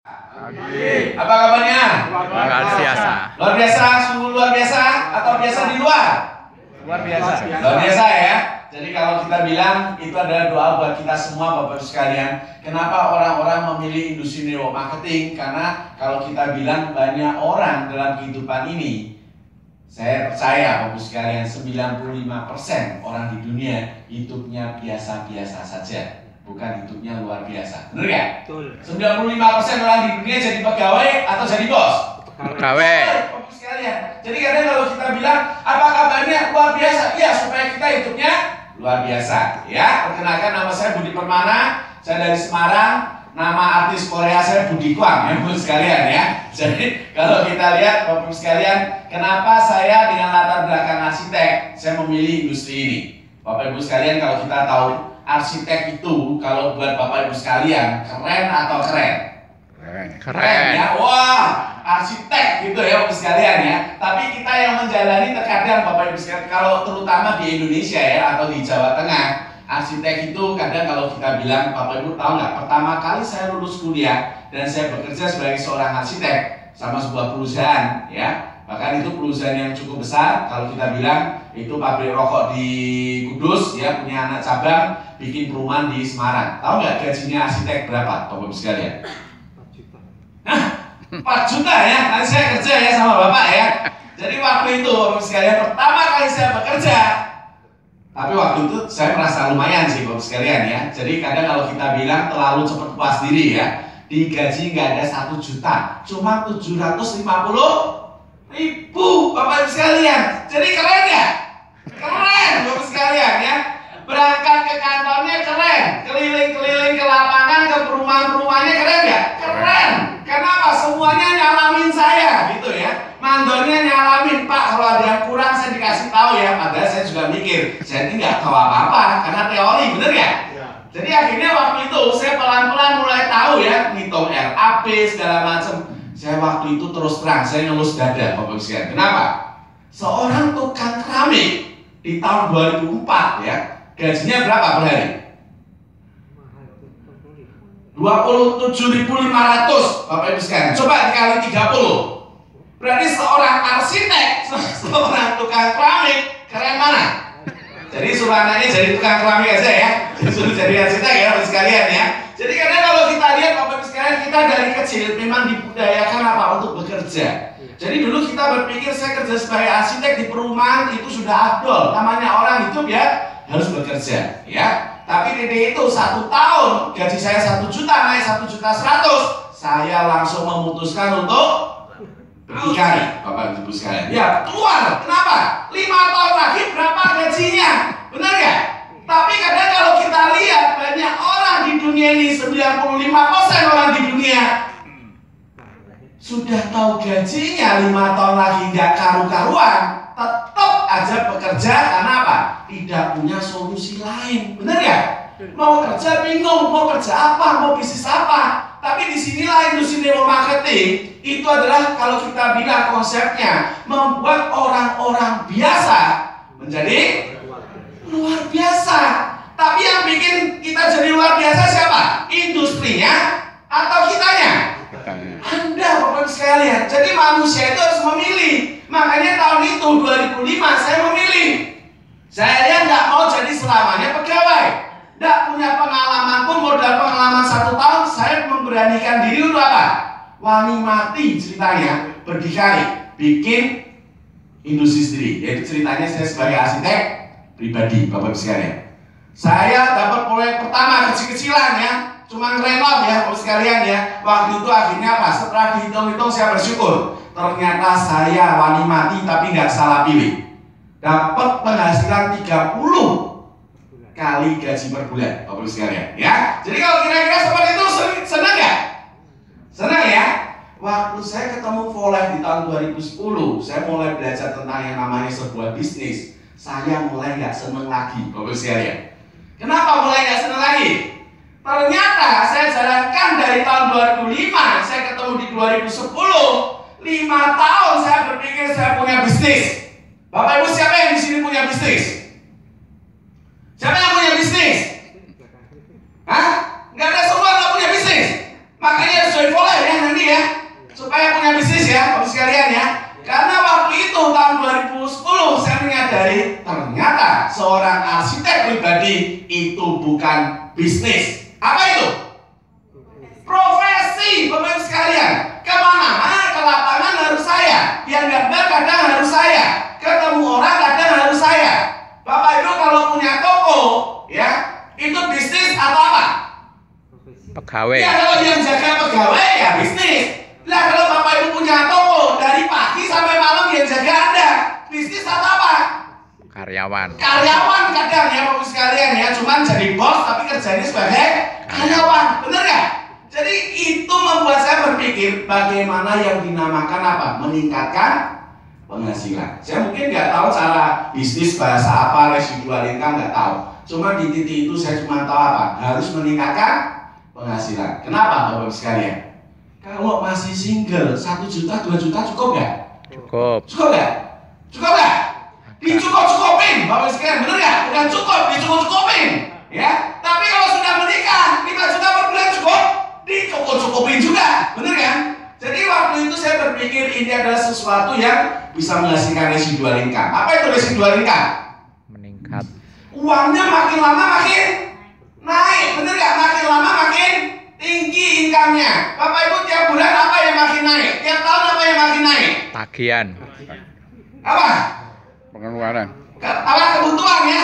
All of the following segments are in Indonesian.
Pagi. Apa kabarnya? Luar biasa. Luar biasa, sungguh luar biasa atau biasa di luar? Luar biasa. Luar biasa ya. Jadi kalau kita bilang itu adalah doa buat kita semua Bapak Ibu sekalian. Kenapa orang-orang memilih industri network marketing? Karena kalau kita bilang banyak orang dalam kehidupan ini, saya percaya Bapak Ibu sekalian 95% orang di dunia hidupnya biasa-biasa saja. Bukan hidupnya luar biasa. Benar ya? Betul. 95% orang di dunia jadi pegawai atau jadi bos? Pegawai. Bapak sekalian. Jadi kadang kalau kita bilang apa kabarnya luar biasa, ya supaya kita hidupnya luar biasa. Ya, perkenalkan nama saya Budi Permana, saya dari Semarang. Nama artis Korea saya Budi Kwang, ya Bapak sekalian ya. Jadi kalau kita lihat Bapak sekalian, kenapa saya dengan latar belakang arsitek, saya memilih industri ini. Bapak Ibu sekalian, kalau kita tahu arsitek itu kalau buat Bapak Ibu sekalian keren atau keren? Keren ya, wah arsitek gitu ya Bapak sekalian ya. Tapi kita yang menjalani terkadang Bapak Ibu sekalian, kalau terutama di Indonesia ya atau di Jawa Tengah, arsitek itu kadang kalau kita bilang Bapak Ibu tahu nggak? Pertama kali saya lulus kuliah dan saya bekerja sebagai seorang arsitek sama sebuah perusahaan ya. Bahkan itu perusahaan yang cukup besar. Kalau kita bilang itu pabrik rokok di Kudus ya, punya anak cabang bikin perumahan di Semarang. Tahu nggak gajinya arsitek berapa Bapak Ibu sekalian? 4 juta ya, nanti saya kerja ya sama Bapak ya. Jadi waktu itu Bapak sekalian pertama kali saya bekerja, tapi waktu itu saya merasa lumayan sih Bapak sekalian ya. Jadi kadang kalau kita bilang terlalu cepat puas diri ya, digaji nggak ada 1 juta, cuma 750.000 Bapak Ibu sekalian. Jadi keren ya? Keren Bapak sekalian ya. Berangkat ke kantornya keren, keliling-keliling ke lapangan, ke perumahan-perumahannya keren ya? Keren. Kenapa? Semuanya nyalamin saya gitu ya. Mandornya nyalamin, Pak kalau ada yang kurang saya dikasih tahu ya. Padahal saya juga mikir, saya ini nggak tahu apa-apa karena teori, bener ya? Jadi akhirnya waktu itu saya pelan-pelan mulai tahu ya, ngitung RAP segala macam. Saya waktu itu terus terang, saya ngelus dada Bapak Ibu sekalian. Kenapa? Seorang tukang keramik di tahun 2004 ya, gajinya berapa per hari? 27.500 Bapak Ibu sekalian. Coba dikali 30. Berarti seorang arsitek, seorang tukang keramik, keren mana? Jadi suruh anaknya jadi tukang keramik aja ya. Suruh jadi arsitek ya Bapak sekalian ya. Jadi karena kalau kita lihat Bapak Ibu sekalian, kita dari kecil memang dibudayakan apa? Untuk bekerja. Jadi dulu kita berpikir saya kerja sebagai arsitek di perumahan itu sudah afdol. Namanya orang hidup ya harus bekerja ya. Tapi di itu 1 tahun gaji saya 1 juta naik 1.100.000, saya langsung memutuskan untuk berdikari Bapak Ibu sekalian. Ya keluar. Kenapa? 5 tahun lagi berapa gajinya? Benar ya? Tapi kadang kalau kita lihat banyak orang di dunia ini, 95% orang di dunia sudah tahu gajinya 5 tahun lagi nggak karu-karuan, tetap aja bekerja karena apa? Tidak punya solusi lain, benar ya? Mau kerja bingung, mau kerja apa, mau bisnis apa? Tapi disinilah industri network marketing itu adalah kalau kita bilang konsepnya membuat orang-orang biasa menjadi luar biasa. Tapi yang bikin kita jadi luar biasa siapa? Industrinya atau kitanya? Anda Bapak Ibu sekalian. Jadi manusia itu harus memilih. Makanya tahun itu 2005 saya memilih. Saya nggak mau jadi selamanya pegawai. Nggak punya pengalaman pun, modal pengalaman 1 tahun, saya memberanikan diri untuk apa? Wani mati ceritanya, berdikari, bikin industri sendiri. Yaitu ceritanya saya sebagai arsitek pribadi Bapak Ibu sekalian. Saya dapat proyek pertama kecil-kecilan ya, cuma ngerenov ya Bapak sekalian ya. Waktu itu akhirnya apa? Setelah dihitung-hitung saya bersyukur. Ternyata saya wani mati tapi nggak salah pilih. Dapat penghasilan 30 kali gaji per bulan Bapak Ibu sekalian ya. Jadi kalau kira-kira seperti itu senang nggak? Senang ya. Waktu saya ketemu Volef di tahun 2010, saya mulai belajar tentang yang namanya sebuah bisnis. Saya mulai nggak seneng lagi Bapak Ibu sekalian. Kenapa mulai nggak seneng lagi? Ternyata saya jalankan dari tahun 2005, saya ketemu di 2010, 5 tahun saya berpikir saya punya bisnis. Bapak Ibu siapa yang di sini punya bisnis? Siapa yang punya bisnis? Hah? Nggak ada semua nggak punya bisnis. Makanya join Volef ya. ya, supaya punya bisnis ya, Bapak sekalian ya. Karena waktu itu tahun 2010 saya menyadari ternyata seorang arsitek pribadi itu bukan bisnis. Apa itu? Profesi, Bapak Ibu sekalian. Kemana-mana ke lapangan harus saya, yang gambar kadang harus saya, ketemu orang kadang harus saya. Bapak Ibu kalau punya toko, ya itu bisnis atau apa? Pegawai. Ya kalau yang jaga pegawai ya bisnis. Lah kalau Bapak Ibu punya toko dari pagi sampai malam yang jaga Anda, bisnis atau apa? Karyawan. Karyawan kadang ya Bapak Ibu sekalian ya, cuman jadi bos tapi kerjanya sebagai karyawan, bener ya? Jadi itu membuat saya berpikir bagaimana yang dinamakan apa? Meningkatkan penghasilan. Saya mungkin nggak tahu cara bisnis bahasa apa, residual income nggak tahu. Cuma di titik itu saya cuma tahu apa? Harus meningkatkan penghasilan. Kenapa Bapak Ibu sekalian? Kalau masih single 1 juta, 2 juta cukup nggak? Cukup. Cukup nggak? Cukup nggak? Dicukup-cukupin, Bapak Ibu sekalian, bener ya? Bukan cukup, dicukup-cukupin, ya. Tapi kalau sudah menikah, 5 juta per bulan cukup, dicukup-cukupin juga, bener kan? Jadi waktu itu saya berpikir ini adalah sesuatu yang bisa menghasilkan residual income. Apa itu residual income? Meningkat. Uangnya makin lama makin naik, bener nggak? Makin lama makin tinggi income-nya. Bapak Ibu tiap bulan apa yang makin naik? Tiap tahun apa yang makin naik? Tagihan. Apa? Pengeluaran. Apa kebutuhan ya?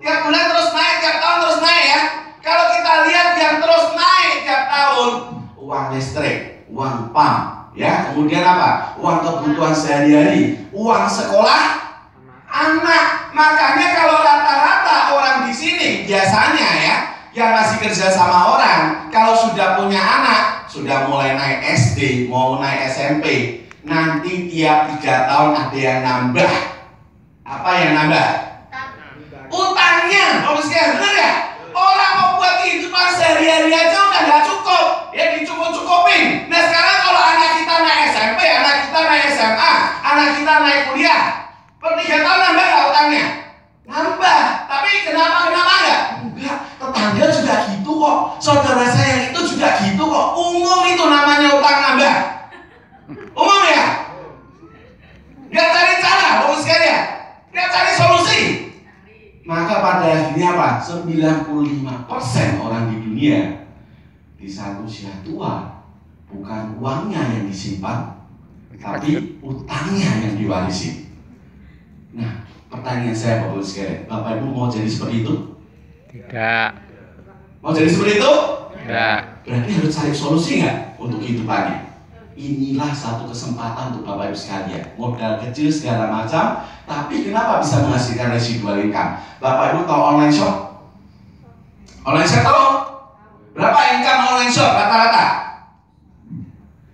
Tiap bulan terus naik, tiap tahun terus naik ya. Kalau kita lihat yang terus naik tiap tahun, uang listrik, uang PAM, ya. Kemudian apa? Uang kebutuhan sehari-hari, uang sekolah anak. Makanya kalau rata-rata orang di sini biasanya ya, yang masih kerja sama orang, kalau sudah punya anak, sudah mulai naik SD, mau naik SMP, nanti tiap 3 tahun ada yang nambah. Apa yang nambah? Utangnya, Bapak sekalian, benar ya? Orang mau buat kehidupan sehari-hari aja udah nggak cukup, ya dicukup-cukupin. Nah sekarang kalau anak kita naik SMP, anak kita naik SMA, anak kita naik kuliah, per 3 tahun nambah nggak utangnya? Nambah. Tapi kenapa enggak? Enggak, tetangga juga gitu kok, saudara saya itu juga gitu kok. Umum itu namanya utang nambah. Umum ya? Nggak cari cara, Bapak sekalian, nggak cari solusi. Maka pada akhirnya apa? 95% orang di dunia di saat usia tua bukan uangnya yang disimpan, tapi utangnya yang diwarisi. Nah, pertanyaan saya Bapak Ibu sekalian, Bapak Ibu mau jadi seperti itu? Tidak. Mau jadi seperti itu? Tidak. Berarti harus cari solusi nggak untuk kehidupannya? Inilah satu kesempatan untuk Bapak Ibu sekalian. Modal kecil segala macam, tapi kenapa bisa menghasilkan residual income? Bapak Ibu tahu online shop? Online shop tahu? Berapa income online shop rata-rata?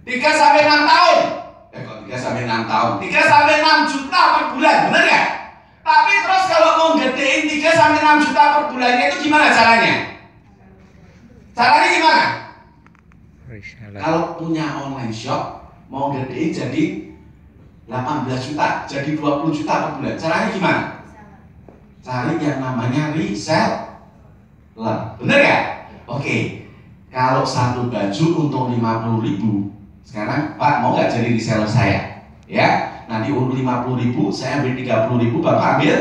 3 sampai 6 tahun. Kok 3 sampai 6 tahun? 3 sampai 6 juta per bulan, benar nggak? Tapi terus kalau mau gedein 3 sampai 6 juta per bulannya itu gimana caranya? Caranya gimana? Reseller. Kalau punya online shop mau gedein jadi 18 juta, jadi 20 juta per bulan. Caranya gimana? Cari yang namanya reseller. Bener ya? Oke. Kalau satu baju untung 50.000, sekarang Pak mau nggak jadi reseller saya? Ya, nanti untung 50.000, saya ambil 30.000, Bapak ambil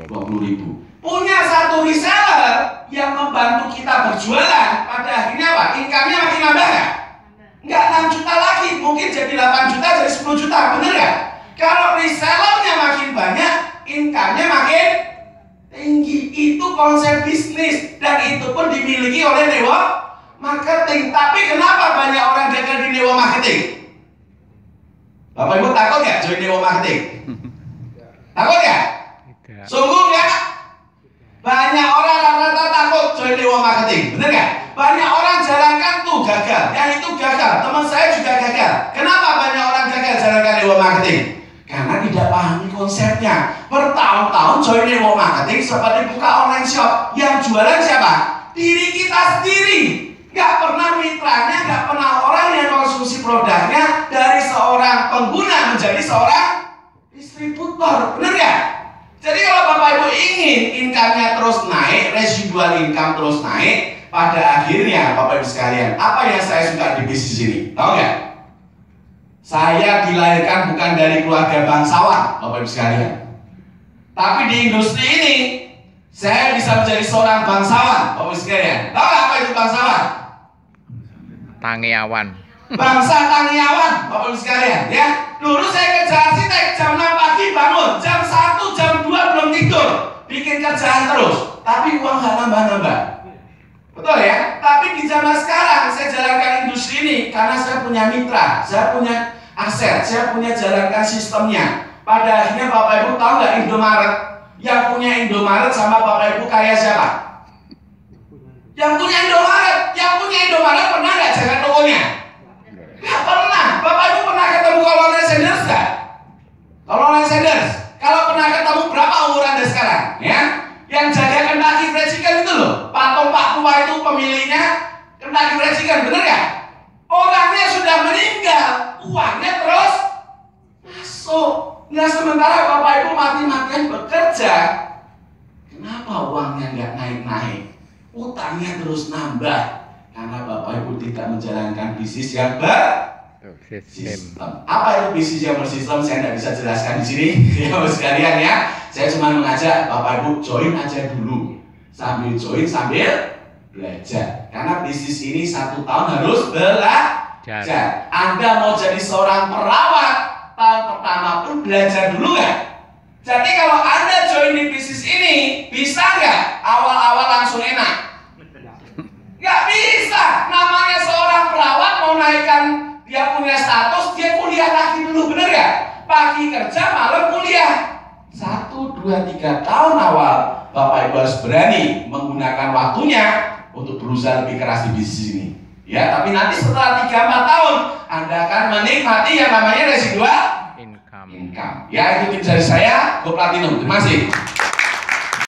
20.000. Punya satu reseller yang membantu kita berjualan, pada akhirnya apa? Income-nya makin nambah nggak? Nggak 6 juta lagi, mungkin jadi 8 juta, jadi 10 juta, bener nggak? Kalau resellernya makin banyak, income-nya makin tinggi. Itu konsep bisnis, dan itu pun dimiliki oleh Newo Marketing. Tapi kenapa banyak orang gagal di Newo Marketing? Bapak Ibu takut nggak join Newo Marketing? Takut nggak? Tidak. Sungguh nggak? Banyak orang rata-rata takut join Newo Marketing, bener nggak? Banyak orang jalankan tuh gagal, yang itu gagal. Teman saya juga gagal. Kenapa banyak orang gagal jalankan Newo Marketing? Karena tidak pahami konsepnya. Bertahun-tahun join Newo Marketing seperti buka online shop. Yang jualan siapa? Diri kita sendiri. Nggak pernah mitranya, nggak pernah orang yang konsumsi produknya dari seorang pengguna menjadi seorang distributor, bener nggak? Jadi kalau Bapak Ibu ingin income-nya terus naik, residual income terus naik, pada akhirnya Bapak Ibu sekalian, apa yang saya suka di bisnis ini? Tahu nggak? Saya dilahirkan bukan dari keluarga bangsawan, Bapak Ibu sekalian. Tapi di industri ini, saya bisa menjadi seorang bangsawan, Bapak Ibu sekalian. Tahu nggak apa itu bangsawan? Tangiawan. Bangsa Tangiawan, Bapak Ibu sekalian, ya. Dulu saya kerja arsitek, jam 6 pagi bangun, jam 1, jam 2 belum tidur, bikin kerjaan terus, tapi uang nggak nambah-nambah. Betul ya? Tapi di zaman sekarang saya jalankan industri ini karena saya punya mitra, saya punya aset, saya punya jalankan sistemnya. Pada akhirnya Bapak Ibu tahu nggak Indomaret? Yang punya Indomaret sama Bapak Ibu kaya siapa? Yang punya Indomaret pernah nggak jaga tokonya? Nggak pernah. Bapak Ibu pernah ketemu Kolonel Sanders nggak? Kolonel Sanders. Kalau pernah ketemu berapa umur Anda sekarang? Ya, yang jaga Kentucky Fried Chicken itu loh. Patung Pak Tua itu pemiliknya Kentucky Fried Chicken, bener nggak? Orangnya sudah meninggal, uangnya terus masuk. Nah sementara Bapak Ibu mati-matian bekerja, kenapa uangnya nggak naik-naik? Utangnya terus nambah karena Bapak Ibu tidak menjalankan bisnis yang bersistem. Apa itu bisnis yang bersistem? Saya tidak bisa jelaskan di sini, ya sekalian ya. Saya cuma mengajak Bapak Ibu join aja dulu, sambil join sambil belajar. Karena bisnis ini 1 tahun harus belajar. Anda mau jadi seorang perawat, tahun pertama pun belajar dulu nggak? Jadi kalau Anda join di bisnis ini, bisa nggak awal-awal langsung enak? Nggak bisa. Namanya seorang perawat mau naikkan dia punya status, dia kuliah lagi dulu, bener ya? Pagi kerja, malam kuliah. 1, 2, 3 tahun awal Bapak Ibu harus berani menggunakan waktunya untuk berusaha lebih keras di bisnis ini. Ya, tapi nanti setelah 3-4 tahun Anda akan menikmati yang namanya residual income. Ya, itu tips dari saya, Go Platinum. Terima kasih.